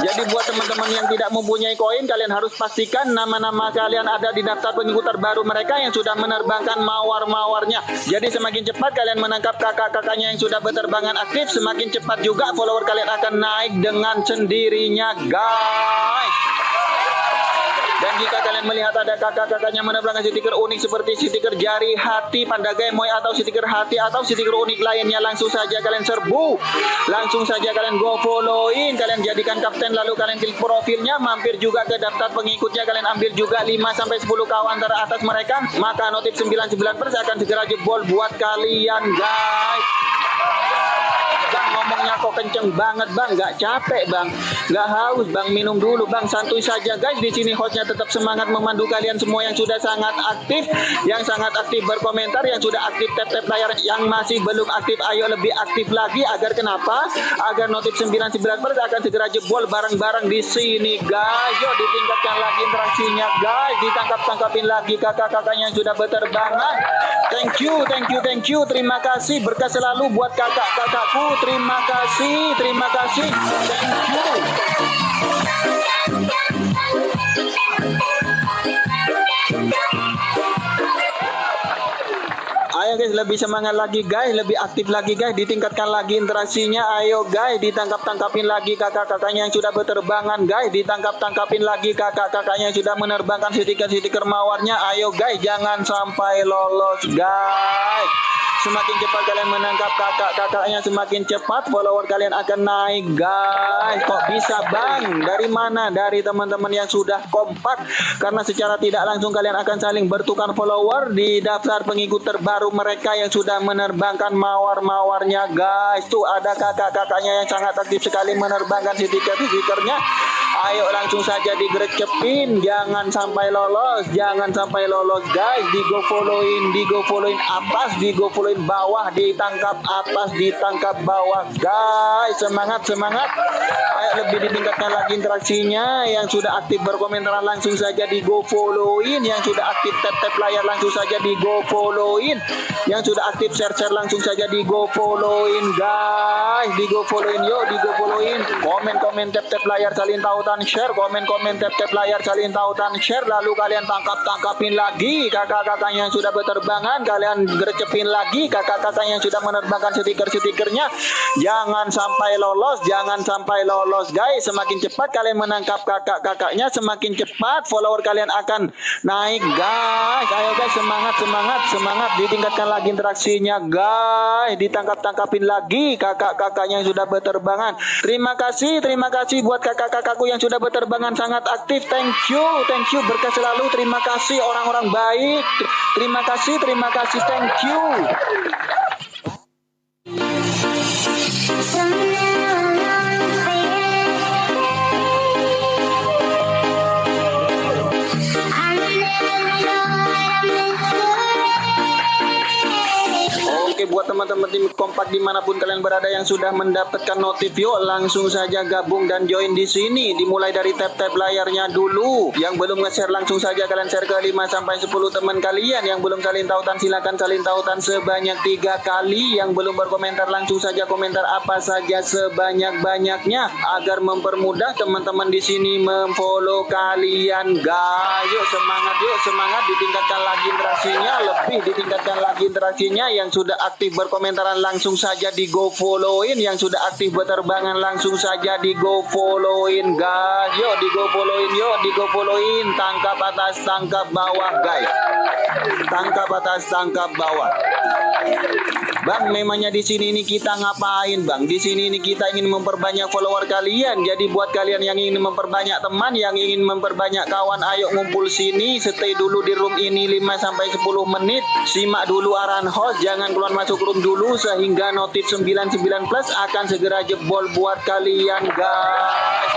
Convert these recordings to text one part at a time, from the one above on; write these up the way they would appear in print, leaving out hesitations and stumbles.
Jadi buat teman-teman yang tidak mempunyai koin, kalian harus pastikan nama-nama kalian ada di daftar pengikut terbaru mereka yang sudah menerbangkan mawar-mawarnya. Jadi semakin cepat kalian menangkap kakak-kakaknya yang sudah berterbangan aktif, semakin cepat juga follower kalian akan naik dengan sendirinya, guys. Dan jika kalian melihat ada kakak-kakaknya menerbangkan stiker unik seperti stiker jari hati, panda gemoy, atau stiker hati, atau stiker unik lainnya, langsung saja kalian serbu. Langsung saja kalian go followin, kalian jadikan kapten, lalu kalian klik profilnya, mampir juga ke daftar pengikutnya, kalian ambil juga 5-10 kawan teratas mereka, maka notif 99% akan segera jebol buat kalian, guys. Bang, ngomongnya kok kenceng banget, Bang. Nggak capek, Bang. Nggak haus, Bang. Minum dulu, Bang. Santuy saja, guys. Di sini hostnya tetap semangat memandu kalian semua yang sudah sangat aktif, yang sangat aktif berkomentar, yang sudah aktif tap-tap layar, yang masih belum aktif, ayo lebih aktif lagi. Agar kenapa? Agar notif 99% akan segera jebol bareng-bareng di sini, guys. Yuk, ditingkatkan lagi interaksinya, guys. Ditangkap-tangkapin lagi kakak-kakaknya yang sudah berterbangan. Thank you, thank you, thank you. Terima kasih. Berkah selalu buat kakak-kakakku. Terima kasih, terima kasih. Thank you. Ayo guys, lebih semangat lagi guys, lebih aktif lagi guys, ditingkatkan lagi interaksinya. Ayo guys, ditangkap-tangkapin lagi kakak-kakaknya yang sudah berterbangan guys, ditangkap-tangkapin lagi kakak-kakaknya yang sudah menerbangkan stiker-stiker mawarnya. Ayo guys, jangan sampai lolos guys. Semakin cepat kalian menangkap kakak-kakaknya, semakin cepat follower kalian akan naik, guys. Kok bisa, Bang? Dari mana? Dari teman-teman yang sudah kompak. Karena secara tidak langsung kalian akan saling bertukar follower di daftar pengikut terbaru mereka yang sudah menerbangkan mawar-mawarnya, guys. Tuh ada kakak-kakaknya yang sangat aktif sekali menerbangkan stiker-stikernya. Ayo langsung saja digerecepin, jangan sampai lolos, jangan sampai lolos, guys. Di go followin atas, di go followin bawah, ditangkap atas, ditangkap bawah, guys. Semangat, semangat. Ayo lebih ditingkatkan lagi interaksinya. Yang sudah aktif berkomentar langsung saja di go followin, yang sudah aktif tap-tap layar langsung saja di go followin, yang sudah aktif share-share langsung saja di go followin, guys. Di go followin, yuk, di go followin. Komen-komen tap-tap layar salin tautan share, komen-komen tap-tap layar salin tautan share. Lalu kalian tangkap-tangkapin lagi kakak-kakaknya yang sudah berterbangan, kalian gercepin lagi kakak-kakaknya yang sudah menerbangkan stiker-stikernya. Jangan sampai lolos, jangan sampai lolos, guys. Semakin cepat kalian menangkap kakak-kakaknya, semakin cepat follower kalian akan naik, guys. Ayo guys, semangat, semangat, semangat. Ditingkatkan lagi interaksinya, guys. Ditangkap-tangkapin lagi kakak-kakaknya yang sudah berterbangan. Terima kasih buat kakak-kakakku yang sudah berterbangan sangat aktif. Thank you, berkah selalu. Terima kasih orang-orang baik. Terima kasih, thank you. Oke, buat teman-teman tim kompak dimanapun kalian berada yang sudah mendapatkan notif, yuk langsung saja gabung dan join di sini. Dimulai dari tap-tap layarnya dulu. Yang belum nge-share langsung saja kalian share ke 5-10 teman kalian. Yang belum salin tautan silakan salin tautan sebanyak 3 kali. Yang belum berkomentar langsung saja komentar apa saja sebanyak-banyaknya agar mempermudah teman-teman di sini memfollow kalian, guys. Yuk semangat, ditingkatkan lagi interaksinya, lebih ditingkatkan lagi interaksinya. Yang sudah aktif berkomentaran langsung saja di go followin, yang sudah aktif berterbangan langsung saja di go followin, guys. Yuk di go followin, tangkap atas, tangkap bawah, guys. Tangkap atas, tangkap bawah. Bang, memangnya di sini ini kita ngapain, Bang? Di sini ini kita ingin memperbanyak follower kalian. Jadi buat kalian yang ingin memperbanyak teman, yang ingin memperbanyak kawan, ayo ngumpul sini, stay dulu di room ini 5-10 menit. Simak dulu arahan host, jangan keluar masuk room dulu sehingga notif 99+ akan segera jebol buat kalian, guys.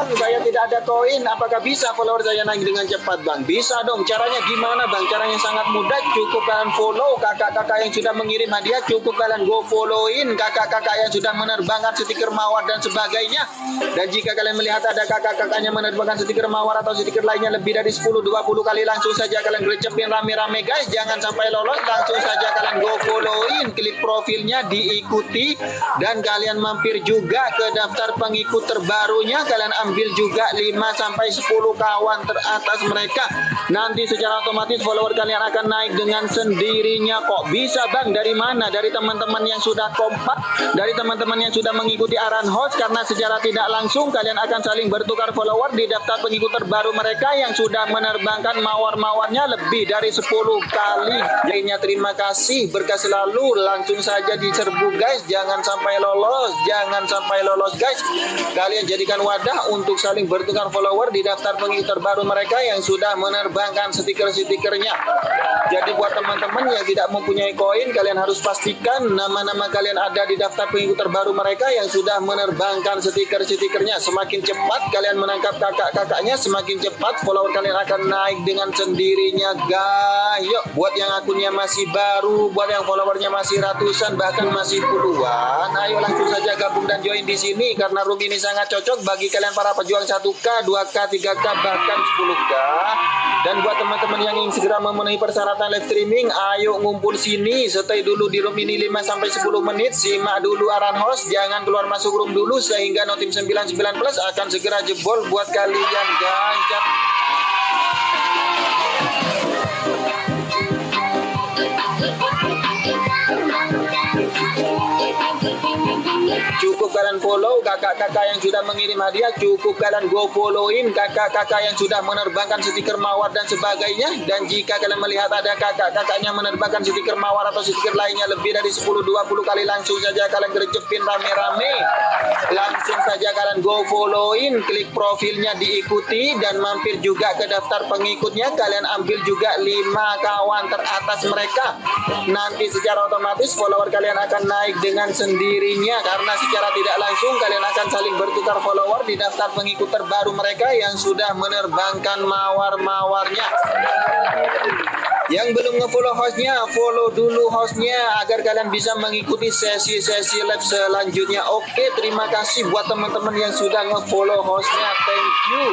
Bang, saya tidak ada koin. Apakah bisa follower saya naik dengan cepat, Bang? Bisa dong. Caranya gimana, Bang? Caranya sangat mudah. Cukup kalian follow kakak-kakak yang sudah mengirim hadiah. Cukup kalian go followin kakak-kakak yang sudah menerbangkan stiker mawar dan sebagainya. Dan jika kalian melihat ada kakak-kakaknya menerbangkan stiker mawar atau stiker lainnya lebih dari 10-20 kali, langsung saja kalian gercepin rame-rame, guys. Jangan sampai lolos. Langsung saja kalian go followin, klik profilnya, diikuti, dan kalian mampir juga ke daftar pengikut terbarunya. Kalian ambil juga 5-10 kawan teratas mereka. Nanti secara otomatis follower kalian akan naik dengan sendirinya. Kok bisa, Bang? Dari mana? Dari teman-teman yang sudah kompak, dari teman-teman yang sudah mengikuti arahan host, karena secara tidak langsung kalian akan saling bertukar follower di daftar pengikut terbaru mereka yang sudah menerbangkan mawar-mawarnya lebih dari 10 kali. Jadinya terima kasih, berkah selalu. Langsung saja diserbu, guys. Jangan sampai lolos, jangan sampai lolos, guys. Kalian jadikan wadah untuk saling bertukar follower di daftar pengikut terbaru mereka yang sudah menerbangkan stiker-stikernya. Jadi buat teman-teman yang tidak mempunyai koin, kalian harus pastikan nama-nama kalian ada di daftar pengikut terbaru mereka yang sudah menerbangkan stiker-stikernya. Semakin cepat kalian menangkap kakak-kakaknya, semakin cepat follower kalian akan naik dengan sendirinya, guys. Yuk, buat yang akunnya masih baru, buat yang followernya masih ratusan, bahkan masih puluhan, ayo langsung saja gabung dan join di sini, karena room ini sangat cocok bagi kalian para pejuang 1K, 2K, 3K, bahkan 10K. Dan buat teman-teman yang ingin segera memenuhi persyaratan live streaming, ayo ngumpul sini, stay dulu di room ini 5-10 menit, simak dulu arahan host, jangan keluar masuk room dulu sehingga Notim 99 Plus akan segera jebol buat kalian, guys. Cukup kalian follow kakak-kakak yang sudah mengirim hadiah. Cukup kalian go followin kakak-kakak yang sudah menerbangkan stiker mawar dan sebagainya. Dan jika kalian melihat ada kakak-kakaknya menerbangkan stiker mawar atau stiker lainnya lebih dari 10-20 kali, langsung saja kalian gercepin rame-rame. Langsung saja kalian go followin, klik profilnya, diikuti, dan mampir juga ke daftar pengikutnya. Kalian ambil juga 5 kawan teratas mereka. Nanti secara otomatis follower kalian akan naik dengan sendirinya, karena secara tidak langsung kalian akan saling bertukar follower di daftar pengikut terbaru mereka yang sudah menerbangkan mawar-mawarnya. Yang belum nge-follow hostnya, follow dulu hostnya agar kalian bisa mengikuti sesi-sesi live selanjutnya. Oke, terima kasih buat teman-teman yang sudah nge-follow hostnya. Thank you.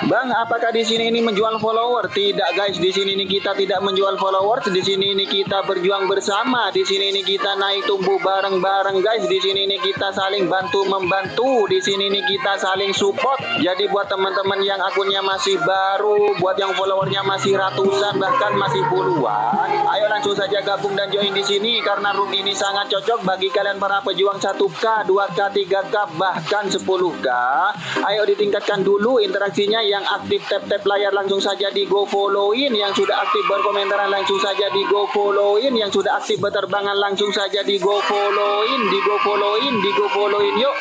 Bang, apakah di sini ini menjual follower? Tidak, guys. Di sini ini kita tidak menjual followers. Di sini ini kita berjuang bersama. Di sini ini kita naik tumbuh bareng-bareng, guys. Di sini ini kita saling bantu membantu. Di sini ini kita saling support. Jadi buat teman-teman yang akunnya masih baru, buat yang followernya masih ratusan, bahkan masih puluhan, ayo langsung saja gabung dan join di sini, karena room ini sangat cocok bagi kalian para pejuang 1K, 2K, 3K, bahkan 10K. Ayo ditingkatkan dulu interaksinya. Yang aktif tap-tap layar langsung saja di go followin, yang sudah aktif berkomentaran langsung saja di go followin, yang sudah aktif berterbangan langsung saja di go followin, di go followin, di go followin, yuk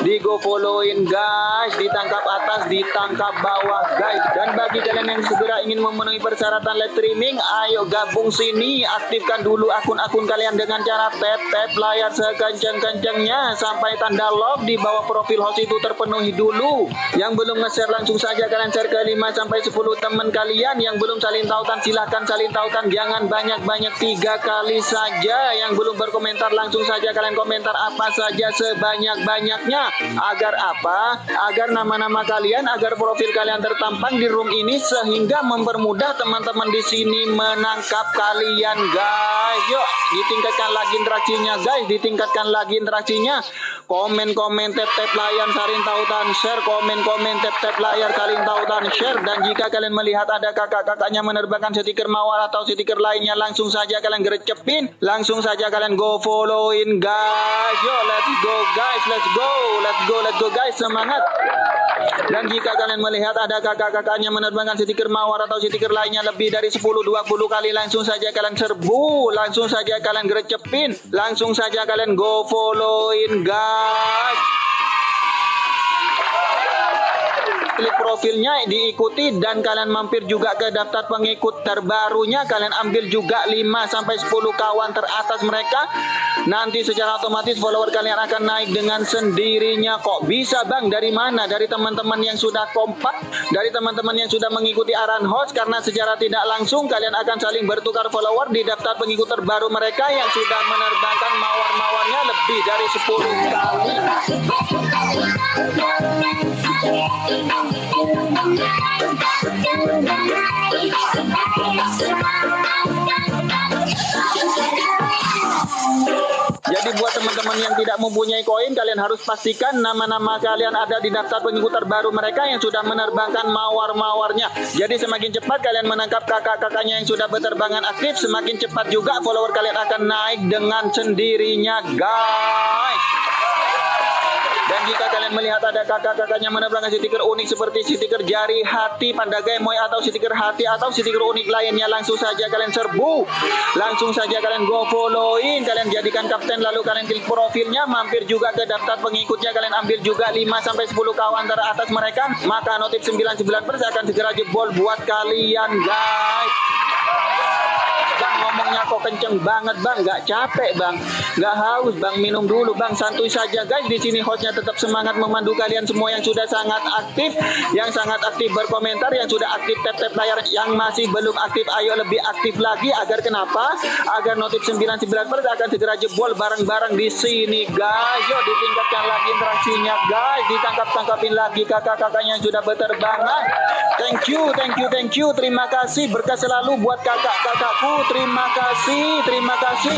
di go followin, guys. Ditangkap atas, ditangkap bawah, guys. Dan bagi kalian yang segera ingin memenuhi persyaratan live streaming, ayo gabung sini, aktifkan dulu akun-akun kalian dengan cara tap-tap layar sekencang-kencangnya sampai tanda love di bawah profil host itu terpenuhi dulu. Yang belum nge-share langsung saja kalian share ke 5-10 teman kalian. Yang belum salin tautan silahkan salin tautan, jangan banyak-banyak, 3 kali saja. Yang belum berkomentar langsung saja kalian komentar apa saja sebanyak-banyaknya. Agar apa? Agar nama-nama kalian, agar profil kalian tertampang di room ini, sehingga mempermudah teman-teman di sini menangkap kalian, guys. Yuk ditingkatkan lagi interaksinya, guys. Ditingkatkan lagi interaksinya. Komen-komen, tap-tap layar, salin tautan, share. Komen-komen, tap-tap layar, salin tautan, share. Dan jika kalian melihat ada kakak-kakaknya menerbangkan stiker mawar atau stiker lainnya, langsung saja kalian gercepin, langsung saja kalian go followin, guys. Yo, let's go, guys. Let's go, let's go, let's go, guys. Semangat. Dan jika kalian melihat ada kakak-kakaknya menerbangkan stiker mawar atau stiker lainnya lebih dari 10-20 kali, langsung saja kalian serbu, langsung saja kalian gercepin, langsung saja kalian go followin, guys. klik profilnya, diikuti, dan kalian mampir juga ke daftar pengikut terbarunya. Kalian ambil juga 5-10 kawan teratas mereka. Nanti secara otomatis follower kalian akan naik dengan sendirinya. Kok bisa bang? Dari mana? Dari teman-teman yang sudah kompak, dari teman-teman yang sudah mengikuti arahan host, karena secara tidak langsung kalian akan saling bertukar follower di daftar pengikut terbaru mereka yang sudah menerbangkan mawar-mawarnya lebih dari 10 kali. Jadi buat teman-teman yang tidak mempunyai koin, kalian harus pastikan nama-nama kalian ada di daftar pengikut terbaru mereka yang sudah menerbangkan mawar-mawarnya. Jadi semakin cepat kalian menangkap kakak-kakaknya yang sudah berterbangan aktif, semakin cepat juga follower kalian akan naik dengan sendirinya, guys. Dan jika kalian melihat ada kakak-kakaknya menerbangkan stiker unik seperti stiker jari hati, panda gemoy, atau stiker hati, atau stiker unik lainnya, langsung saja kalian serbu. Langsung saja kalian go followin, kalian jadikan kapten, lalu kalian klik profilnya, mampir juga ke daftar pengikutnya, kalian ambil juga 5-10 kawan teratas mereka, maka notif 99% akan segera jebol buat kalian, guys. Bang, ngomongnya kok kenceng banget bang, nggak capek bang, nggak haus bang, minum dulu bang, santuy saja guys. Di sini hostnya tetap semangat memandu kalian semua yang sudah sangat aktif, berkomentar, yang sudah aktif tap-tap layar, yang masih belum aktif ayo lebih aktif lagi. Agar kenapa? Agar notif 99% akan segera jebol bareng-bareng di sini guys. Yuk ditingkatkan lagi interaksinya guys, ditangkap-tangkapin lagi kakak-kakaknya yang sudah berterbangan. Thank you, terima kasih, berkah selalu buat kakak-kakakku. Terima kasih, thank you.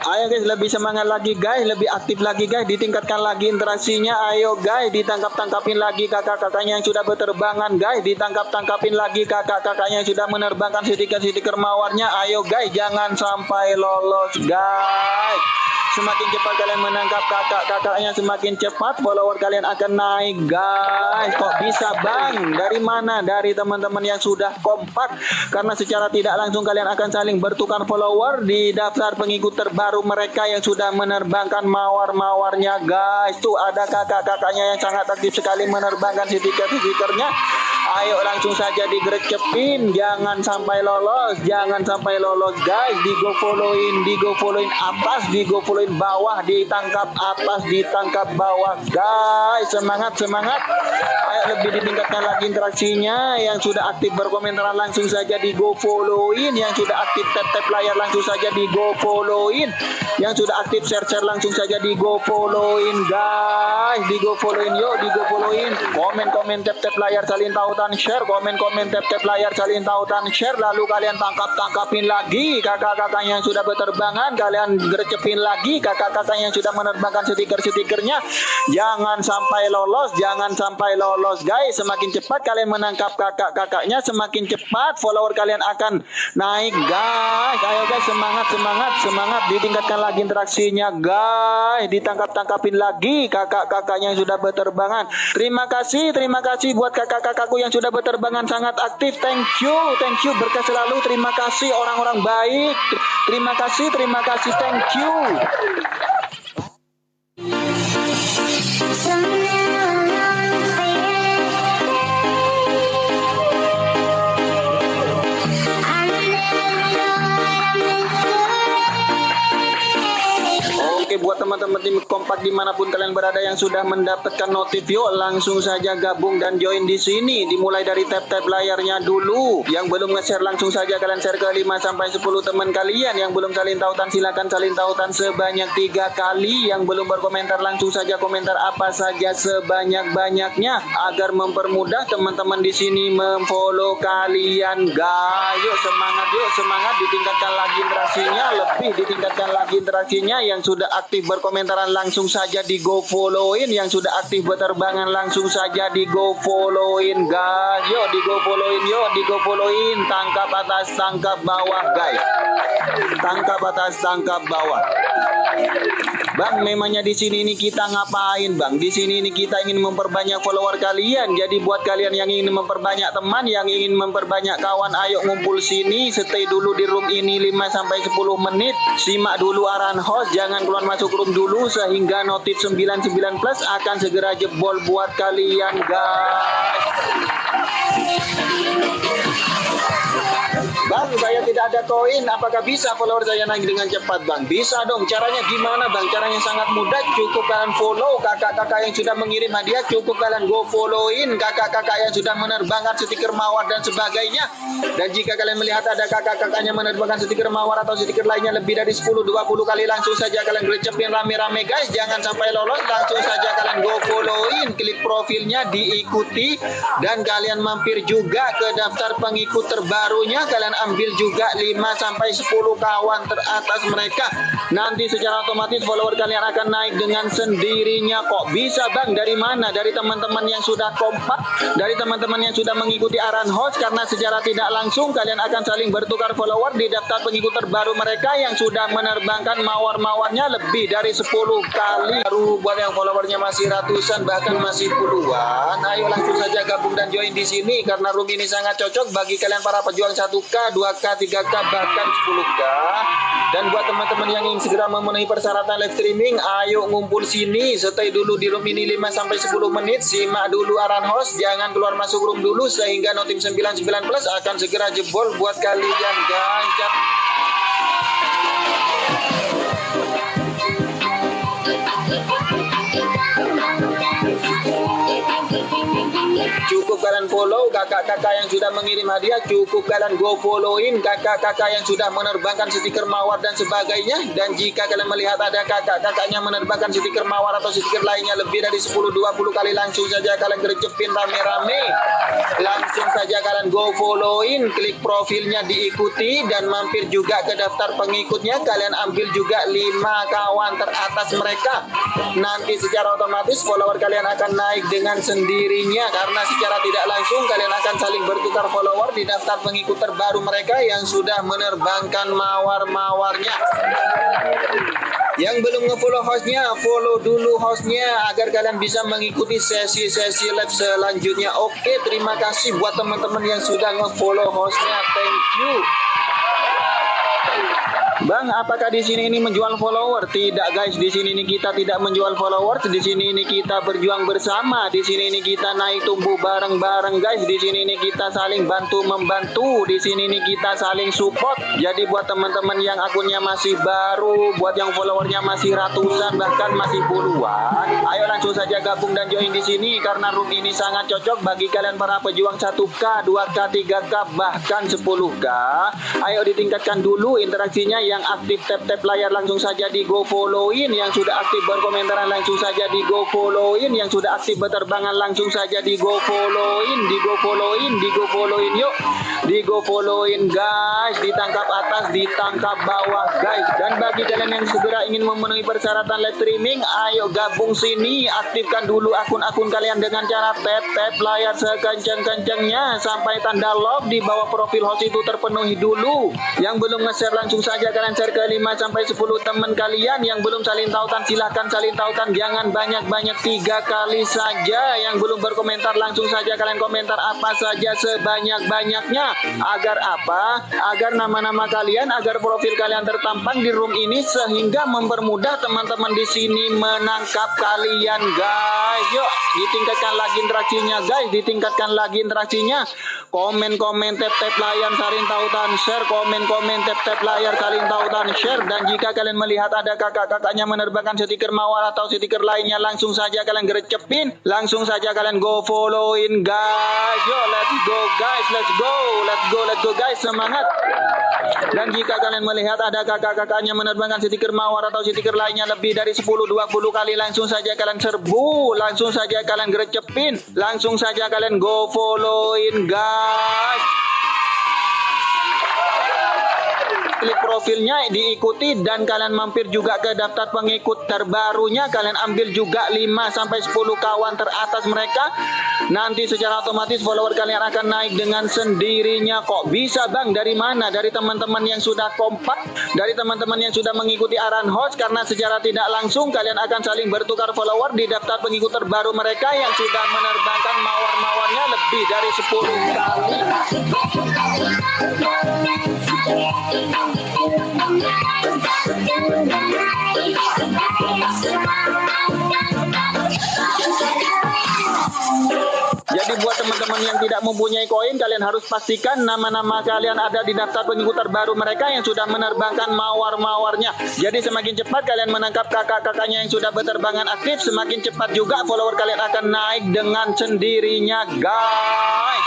Ayo guys, lebih semangat lagi guys, lebih aktif lagi guys, ditingkatkan lagi interaksinya. Ayo guys, ditangkap-tangkapin lagi kakak-kakaknya yang sudah berterbangan guys, ditangkap-tangkapin lagi kakak-kakaknya yang sudah menerbangkan stiker-stiker mawarnya. Ayo guys, jangan sampai lolos guys. Semakin cepat kalian menangkap kakak-kakaknya, semakin cepat follower kalian akan naik guys. Kok bisa bang? Dari mana? Dari teman-teman yang sudah kompak, karena secara tidak langsung kalian akan saling bertukar follower di daftar pengikut terbaru mereka yang sudah menerbangkan mawar-mawarnya guys. Tuh ada kakak-kakaknya yang sangat aktif sekali menerbangkan stiker-stikernya. Ayo langsung saja digerecepin, jangan sampai lolos guys. Di go followin atas, di go followin bawah, ditangkap atas, ditangkap bawah guys. Semangat. Ayo lebih ditingkatkan lagi interaksinya. Yang sudah aktif berkomentar langsung saja di go followin, yang sudah aktif tap-tap layar langsung saja di go followin, yang sudah aktif share langsung saja di go followin guys. Di go followin yuk, di go followin. Komen tap-tap layar salin tautan share, komen tap-tap layar salin tautan share. Lalu kalian tangkapin lagi kakak-kakaknya yang sudah berterbangan, kalian gercepin lagi kakak-kakaknya yang sudah menerbangkan stiker-stikernya. Jangan sampai lolos guys. Semakin cepat kalian menangkap kakak-kakaknya, semakin cepat follower kalian akan naik guys. Ayo guys, semangat, ditingkatkan lagi interaksinya guys, ditangkap-tangkapin lagi kakak-kakaknya yang sudah berterbangan. Terima kasih buat kakak-kakakku yang sudah berterbangan sangat aktif. Thank you, berkah selalu. Terima kasih orang-orang baik. Terima kasih, thank you. Oke, buat teman-teman tim kompak dimanapun kalian berada yang sudah mendapatkan notif, yuk langsung saja gabung dan join di sini. Dimulai dari tap-tap layarnya dulu. Yang belum nge-share langsung saja kalian share ke 5-10 teman kalian. Yang belum salin tautan silakan salin tautan sebanyak 3 kali. Yang belum berkomentar langsung saja komentar apa saja sebanyak-banyaknya agar mempermudah teman-teman di sini memfollow kalian guys. Yuk semangat, ditingkatkan lagi interaksinya, lebih ditingkatkan lagi interaksinya. Yang sudah aktif berkomentaran langsung saja di go followin, yang sudah aktif berterbangan langsung saja di go followin guys. Yuk di go followin, tangkap atas tangkap bawah guys, tangkap atas tangkap bawah. Bang, memangnya di sini ini kita ngapain, Bang? Di sini ini kita ingin memperbanyak follower kalian. Jadi buat kalian yang ingin memperbanyak teman, yang ingin memperbanyak kawan, ayo ngumpul sini, stay dulu di room ini 5 sampai 10 menit. Simak dulu arahan host, jangan keluar masuk room dulu sehingga notif 99 plus akan segera jebol buat kalian, guys. Bang, saya tidak ada koin. Apakah bisa follower saya naik dengan cepat, Bang? Bisa dong. Caranya gimana, Bang? Caranya sangat mudah. Cukup kalian follow kakak-kakak yang sudah mengirim hadiah. Cukup kalian go followin kakak-kakak yang sudah menerbangkan stiker mawar dan sebagainya. Dan jika kalian melihat ada kakak-kakaknya menerbangkan stiker mawar atau stiker lainnya lebih dari 10-20 kali, langsung saja kalian gercepin rame-rame, guys. Jangan sampai lolos. Langsung saja kalian go followin, klik profilnya, diikuti, dan kalian mampir juga ke daftar pengikut terbarunya. Kalian ambil juga 5 sampai 10 kawan teratas mereka. Nanti secara otomatis follower kalian akan naik dengan sendirinya. Kok bisa, Bang? Dari mana? Dari teman-teman yang sudah kompak, dari teman-teman yang sudah mengikuti arahan host, karena secara tidak langsung kalian akan saling bertukar follower di daftar pengikut terbaru mereka yang sudah menerbangkan mawar-mawarnya lebih dari 10 kali. Baru buat yang followernya masih ratusan bahkan masih puluhan, ayo langsung saja gabung dan join di sini karena room ini sangat cocok bagi kalian para pejuang 1K, 2K, 3K, bahkan 10K. Dan buat teman-teman yang ingin segera memenuhi persyaratan live streaming, ayo ngumpul sini, stay dulu di room ini 5 sampai 10 menit, simak dulu arahan host, jangan keluar masuk room dulu sehingga notif 99 plus akan segera jebol buat kalian, guys. Cukup kalian follow kakak-kakak yang sudah mengirim hadiah. Cukup kalian go followin kakak-kakak yang sudah menerbangkan stiker mawar dan sebagainya. Dan jika kalian melihat ada kakak-kakaknya menerbangkan stiker mawar atau stiker lainnya lebih dari 10-20 kali, langsung saja kalian gercepin rame-rame. Langsung saja kalian go followin, klik profilnya, diikuti, dan mampir juga ke daftar pengikutnya. Kalian ambil juga 5 kawan teratas mereka. Nanti secara otomatis follower kalian akan naik dengan sendirinya karena secara tidak langsung kalian akan saling bertukar follower di daftar pengikut terbaru mereka yang sudah menerbangkan mawar-mawarnya. Yang belum nge-follow hostnya, follow dulu hostnya agar kalian bisa mengikuti sesi-sesi live selanjutnya. Oke, terima kasih buat teman-teman yang sudah nge-follow hostnya. Thank you. Bang, apakah di sini ini menjual follower? Tidak, guys. Di sini ini kita tidak menjual followers. Di sini ini kita berjuang bersama. Di sini ini kita naik tumbuh bareng-bareng, guys. Di sini ini kita saling bantu membantu. Di sini ini kita saling support. Jadi buat teman-teman yang akunnya masih baru, buat yang followernya masih ratusan bahkan masih puluhan, ayo langsung saja gabung dan join di sini karena room ini sangat cocok bagi kalian para pejuang 1K, 2K, 3K, bahkan 10K. Ayo ditingkatkan dulu interaksinya. Yang aktif tap-tap layar langsung saja di go followin, yang sudah aktif berkomentaran langsung saja di go followin, yang sudah aktif berterbangan langsung saja di go followin, di go followin, di go followin, yuk di go followin, guys. Ditangkap atas, ditangkap bawah, guys. Dan bagi kalian yang segera ingin memenuhi persyaratan live streaming, ayo gabung sini, aktifkan dulu akun-akun kalian dengan cara tap-tap layar sekencang-kencangnya sampai tanda love di bawah profil host itu terpenuhi dulu. Yang belum nge-share langsung saja kalian share ke 5 sampai 10 teman kalian. Yang belum salin tautan silahkan salin tautan, jangan banyak-banyak, 3 kali saja. Yang belum berkomentar langsung saja kalian komentar apa saja sebanyak-banyaknya. Agar apa? Agar nama-nama kalian, agar profil kalian tertampang di room ini sehingga mempermudah teman-teman di sini menangkap kalian, guys. Yuk ditingkatkan lagi interaksinya, guys. Ditingkatkan lagi interaksinya. Komen-komen, tap-tap layar, salin tautan, share, komen-komen, tap-tap layar, salin tautan, share. Dan jika kalian melihat ada kakak-kakaknya menerbangkan stiker mawar atau stiker lainnya, langsung saja kalian gercepin, langsung saja kalian go followin, guys. Yo, let's go, guys, let's go, let's go, let's go, guys, semangat. Dan jika kalian melihat ada kakak-kakaknya menerbangkan stiker mawar atau stiker lainnya lebih dari 10-20 kali, langsung saja kalian serbu, langsung saja kalian gercepin, langsung saja kalian go followin, guys. klik profilnya, diikuti, dan kalian mampir juga ke daftar pengikut terbarunya. Kalian ambil juga 5-10 kawan teratas mereka. Nanti secara otomatis follower kalian akan naik dengan sendirinya. Kok bisa bang? Dari mana? Dari teman-teman yang sudah kompak, dari teman-teman yang sudah mengikuti arahan host, karena secara tidak langsung kalian akan saling bertukar follower di daftar pengikut terbaru mereka yang sudah menerbangkan mawar-mawarnya lebih dari 10 kali. Jadi buat teman-teman yang tidak mempunyai koin, kalian harus pastikan nama-nama kalian ada di daftar pengikut terbaru mereka yang sudah menerbangkan mawar-mawarnya. Jadi semakin cepat kalian menangkap kakak-kakaknya yang sudah berterbangan aktif, semakin cepat juga follower kalian akan naik dengan sendirinya, guys.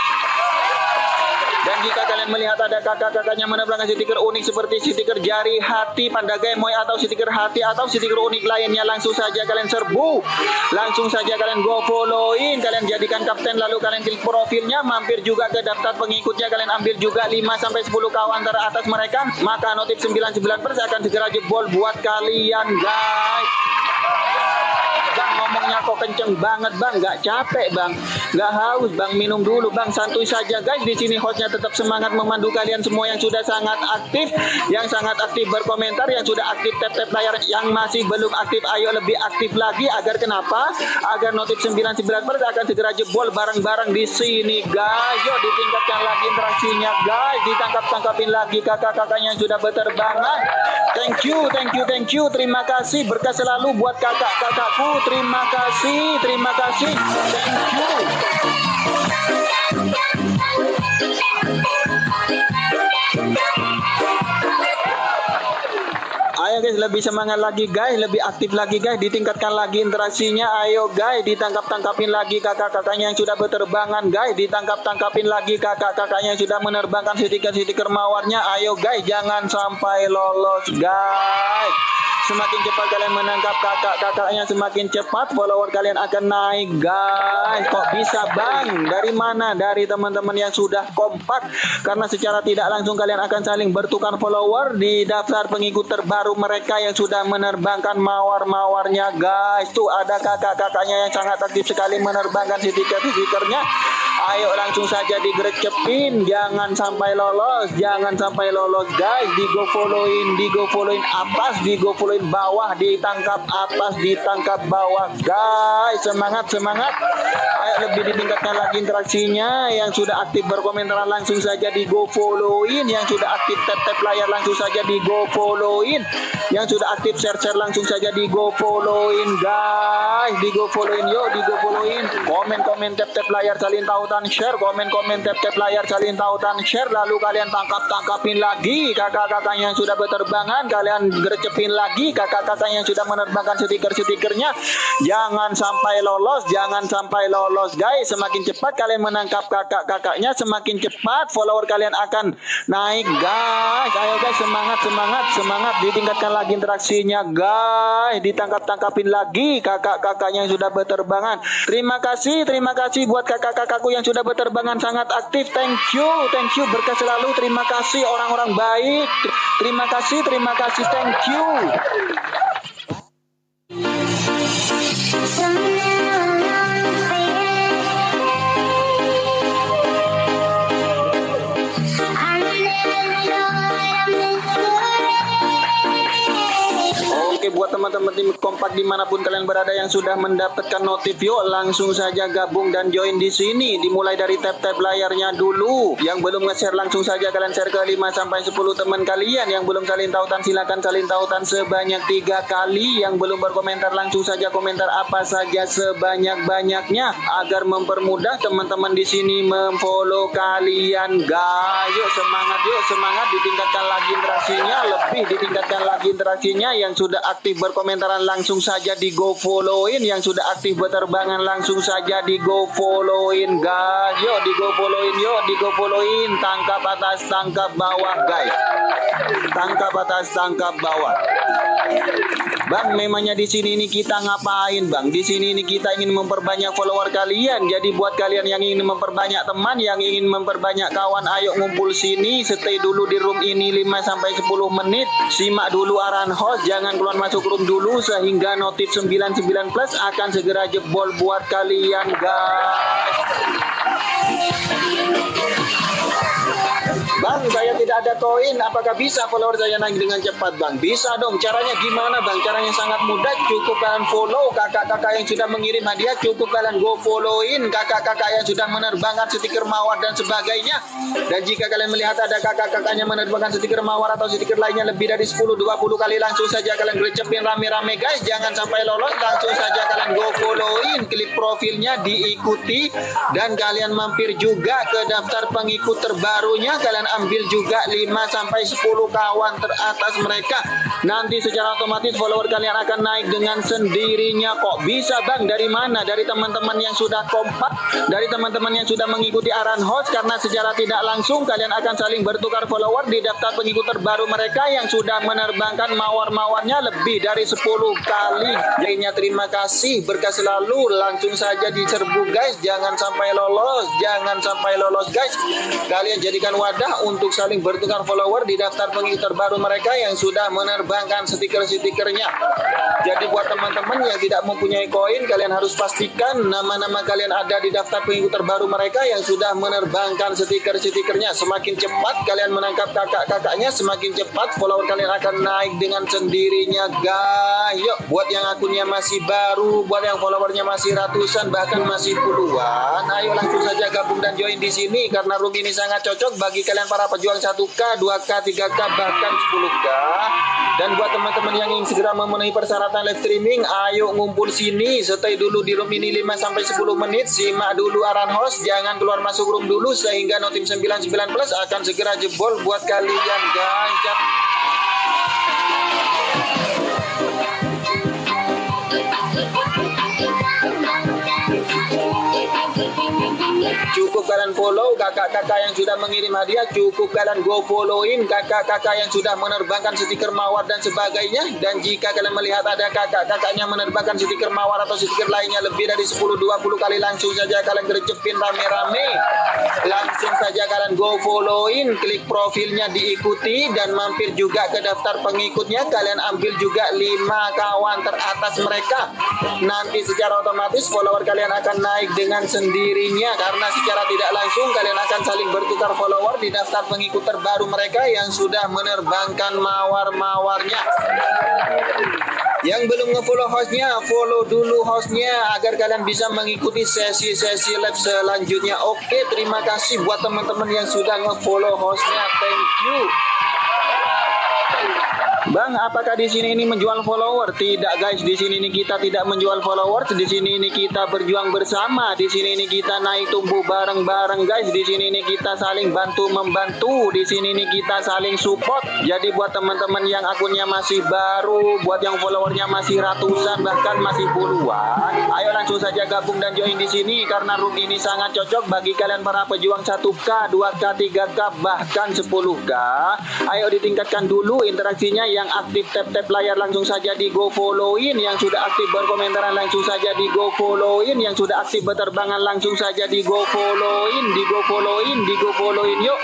Dan jika kalian melihat ada kakak-kakaknya menerbangkan stiker unik seperti stiker jari hati, panda gemoy, atau stiker hati, atau stiker unik lainnya, langsung saja kalian serbu. Langsung saja kalian go follow-in, kalian jadikan kapten, lalu kalian klik profilnya, mampir juga ke daftar pengikutnya, kalian ambil juga 5-10 kawan teratas mereka, maka notif 99% akan segera jebol buat kalian, guys. Bang, ngomongnya kok kenceng banget bang, nggak capek bang, nggak haus bang, minum dulu bang, santuy saja guys. Di sini hostnya tetap semangat memandu kalian semua yang sudah sangat aktif, yang sangat aktif berkomentar, yang sudah aktif tap-tap layar, yang masih belum aktif ayo lebih aktif lagi. Agar kenapa? Agar notif 99% akan segera jebol bareng-bareng di sini guys. Yuk ditingkatkan lagi interaksinya guys, ditangkap-tangkapin lagi kakak-kakaknya yang sudah berterbangan. Thank you, thank you, thank you, terima kasih, berkah selalu buat kakak-kakakku. Terima kasih, terima kasih. Thank you. Ayo guys, lebih semangat lagi guys, lebih aktif lagi guys, ditingkatkan lagi interaksinya. Ayo guys, ditangkap-tangkapin lagi kakak-kakaknya yang sudah berterbangan guys, ditangkap-tangkapin lagi kakak-kakaknya yang sudah menerbangkan stiker-stiker mawarnya. Ayo guys, jangan sampai lolos guys. Semakin cepat kalian menangkap kakak-kakaknya, semakin cepat follower kalian akan naik guys. Kok bisa bang? Dari mana? Dari teman-teman yang sudah kompak, karena secara tidak langsung kalian akan saling bertukar follower di daftar pengikut terbaru mereka yang sudah menerbangkan mawar-mawarnya guys. Tuh ada kakak-kakaknya yang sangat aktif sekali menerbangkan stiker-stikernya. Ayo langsung saja digerecepin, jangan sampai lolos, jangan sampai lolos guys. Di go followin atas, di go followin bawah, ditangkap atas, ditangkap bawah guys. Semangat, semangat. Ayo lebih ditingkatkan lagi interaksinya. Yang sudah aktif berkomentar langsung saja di go followin, yang sudah aktif tap-tap layar langsung saja di go followin, yang sudah aktif share-share langsung saja di go followin guys. Di go followin yuk, di go followin. Komen-komen tap-tap layar salin tautan share, komen-komen tap-tap layar salin tautan share, lalu kalian tangkap-tangkapin lagi kakak-kakaknya yang sudah berterbangan, kalian gercepin lagi kakak-kakaknya yang sudah menerbangkan stiker-stikernya. Jangan sampai lolos, jangan sampai lolos guys. Semakin cepat kalian menangkap kakak-kakaknya, semakin cepat follower kalian akan naik guys. Ayo guys, semangat, semangat, semangat, ditingkatkan lagi interaksinya guys, ditangkap-tangkapin lagi kakak-kakaknya yang sudah berterbangan. Terima kasih buat kakak-kakakku yang sudah berterbangan sangat aktif. Thank you, berkah selalu. Terima kasih orang-orang baik. Terima kasih, thank you. Oke, buat teman-teman tim kompak dimanapun kalian berada yang sudah mendapatkan notif, yuk langsung saja gabung dan join di sini. Dimulai dari tap-tap layarnya dulu. Yang belum nge-share langsung saja kalian share ke 5-10 teman kalian. Yang belum salin tautan silakan salin tautan sebanyak 3 kali. Yang belum berkomentar langsung saja komentar apa saja sebanyak-banyaknya agar mempermudah teman-teman di sini memfollow kalian guys. Yuk semangat, ditingkatkan lagi interaksinya, lebih ditingkatkan lagi interaksinya. Yang sudah aktif berkomentaran langsung saja di go followin, yang sudah aktif berterbangan langsung saja di go followin guys. Yuk di go followin, tangkap atas, tangkap bawah guys, tangkap atas, tangkap bawah. Bang, memangnya di sini ini kita ngapain, Bang? Di sini ini kita ingin memperbanyak follower kalian. Jadi buat kalian yang ingin memperbanyak teman, yang ingin memperbanyak kawan, ayo ngumpul sini, stay dulu di room ini 5 sampai 10 menit. Simak dulu arahan host, jangan keluar masuk room dulu sehingga notif 99 plus akan segera jebol buat kalian, guys. Bang, saya tidak ada koin. Apakah bisa follower saya naik dengan cepat, Bang? Bisa dong. Caranya gimana, Bang? Caranya sangat mudah. Cukup kalian follow kakak-kakak yang sudah mengirim hadiah. Cukup kalian go followin kakak-kakak yang sudah menerbangkan stiker mawar dan sebagainya. Dan jika kalian melihat ada kakak-kakaknya menerbangkan stiker mawar atau stiker lainnya lebih dari 10-20 kali, langsung saja kalian gercepin rame-rame, guys. Jangan sampai lolos. Langsung saja kalian go followin, klik profilnya, diikuti, dan kalian mampir juga ke daftar pengikut terbarunya. Kalian ambil juga 5 sampai 10 kawan teratas mereka. Nanti secara otomatis follower kalian akan naik dengan sendirinya. Kok bisa, Bang? Dari mana? Dari teman-teman yang sudah kompak, dari teman-teman yang sudah mengikuti arahan host, karena secara tidak langsung kalian akan saling bertukar follower di daftar pengikut terbaru mereka yang sudah menerbangkan mawar-mawarnya lebih dari 10 kali. Jadinya terima kasih, berkah selalu. Langsung saja diserbu, guys. Jangan sampai lolos, jangan sampai lolos, guys. Kalian jadikan wadah untuk saling bertukar follower di daftar pengikut terbaru mereka yang sudah menerbangkan stiker-stikernya. Jadi buat teman-teman yang tidak mempunyai koin, kalian harus pastikan nama-nama kalian ada di daftar pengikut terbaru mereka yang sudah menerbangkan stiker-stikernya. Semakin cepat kalian menangkap kakak-kakaknya, semakin cepat follower kalian akan naik dengan sendirinya, guys. Yuk, buat yang akunnya masih baru, buat yang followernya masih ratusan, bahkan masih puluhan, ayo langsung saja gabung dan join di sini karena room ini sangat cocok bagi kalian para pejuang 1K, 2K, 3K, bahkan 10K. Dan buat teman-teman yang ingin segera memenuhi persyaratan live streaming, ayo ngumpul sini, stay dulu di room ini 5 sampai 10 menit, simak dulu arahan host, jangan keluar masuk room dulu sehingga notif 99 plus akan segera jebol buat kalian, guys. Cukup kalian follow kakak-kakak yang sudah mengirim hadiah, cukup kalian go followin kakak-kakak yang sudah menerbangkan stiker mawar dan sebagainya. Dan jika kalian melihat ada kakak-kakaknya menerbangkan stiker mawar atau stiker lainnya lebih dari 10-20 kali, langsung saja kalian gercepin rame-rame. Langsung saja kalian go followin, klik profilnya, diikuti, dan mampir juga ke daftar pengikutnya. Kalian ambil juga 5 kawan teratas mereka. Nanti secara otomatis follower kalian akan naik dengan sendirinya karena secara tidak langsung kalian akan saling bertukar follower di daftar pengikut terbaru mereka yang sudah menerbangkan mawar-mawarnya. Yang belum nge-follow hostnya, follow dulu hostnya agar kalian bisa mengikuti sesi-sesi live selanjutnya. Oke, terima kasih buat teman-teman yang sudah nge-follow hostnya. Thank you. Bang, apakah di sini ini menjual follower? Tidak, guys. Di sini ini kita tidak menjual followers. Di sini ini kita berjuang bersama. Di sini ini kita naik tumbuh bareng-bareng, guys. Di sini ini kita saling bantu membantu. Di sini ini kita saling support. Jadi buat teman-teman yang akunnya masih baru, buat yang followernya masih ratusan bahkan masih puluhan, ayo langsung saja gabung dan join di sini karena room ini sangat cocok bagi kalian para pejuang 1K, 2K, 3K, bahkan 10K. Ayo ditingkatkan dulu interaksinya. Yang aktif tap-tap layar langsung saja di go followin, yang sudah aktif berkomentaran langsung saja di go followin, yang sudah aktif berterbangan langsung saja di go followin, di go followin, di go followin, yuk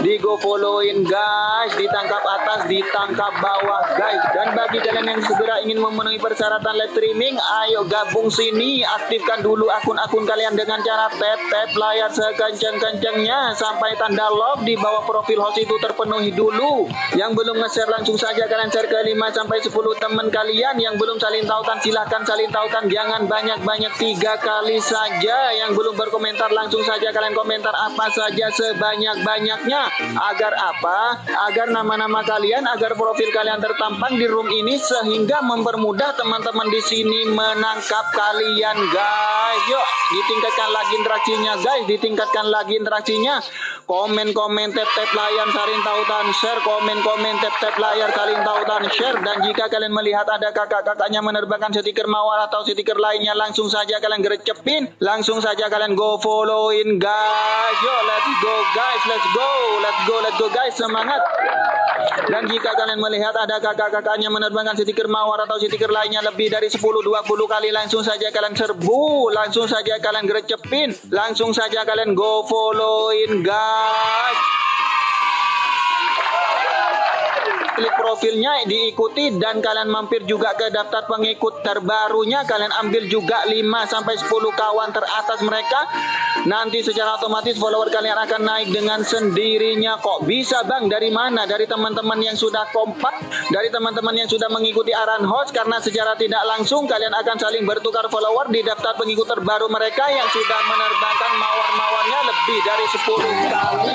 di go followin, guys. Ditangkap atas, ditangkap bawah, guys. Dan bagi kalian yang segera ingin memenuhi persyaratan live streaming, ayo gabung sini, aktifkan dulu akun-akun kalian dengan cara tap-tap layar sekencang-kencangnya sampai tanda love di bawah profil host itu terpenuhi dulu. Yang belum nge-share langsung saja kalian share ke 5 sampai 10 teman kalian. Yang belum salin tautan silahkan salin tautan, jangan banyak-banyak, 3 kali saja. Yang belum berkomentar langsung saja kalian komentar apa saja sebanyak-banyaknya. Agar apa? Agar nama-nama kalian, agar profil kalian tertampang di room ini sehingga mempermudah teman-teman di sini menangkap kalian, guys. Yuk ditingkatkan lagi interaksinya, guys. Ditingkatkan lagi interaksinya. Komen-komen, tap-tap layar salin tautan, share, komen-komen, tap-tap layar salin tautan, share. Dan jika kalian melihat ada kakak-kakaknya menerbangkan stiker mawar atau stiker lainnya, langsung saja kalian gercepin, langsung saja kalian go followin, guys. Yo, let's go, guys, let's go, let's go, let's go, guys. Semangat. Dan jika kalian melihat ada kakak-kakaknya menerbangkan stiker mawar atau stiker lainnya lebih dari 10-20 kali, langsung saja kalian serbu, langsung saja kalian grecepin, langsung saja kalian go followin guys. Klik profilnya, diikuti, dan kalian mampir juga ke daftar pengikut terbarunya. Kalian ambil juga 5-10 kawan teratas mereka. Nanti secara otomatis follower kalian akan naik dengan sendirinya. Kok bisa bang? Dari mana? Dari teman-teman yang sudah kompak, dari teman-teman yang sudah mengikuti arahan host. Karena secara tidak langsung kalian akan saling bertukar follower di daftar pengikut terbaru mereka yang sudah menerbangkan mawar-mawarnya lebih dari 10 kali.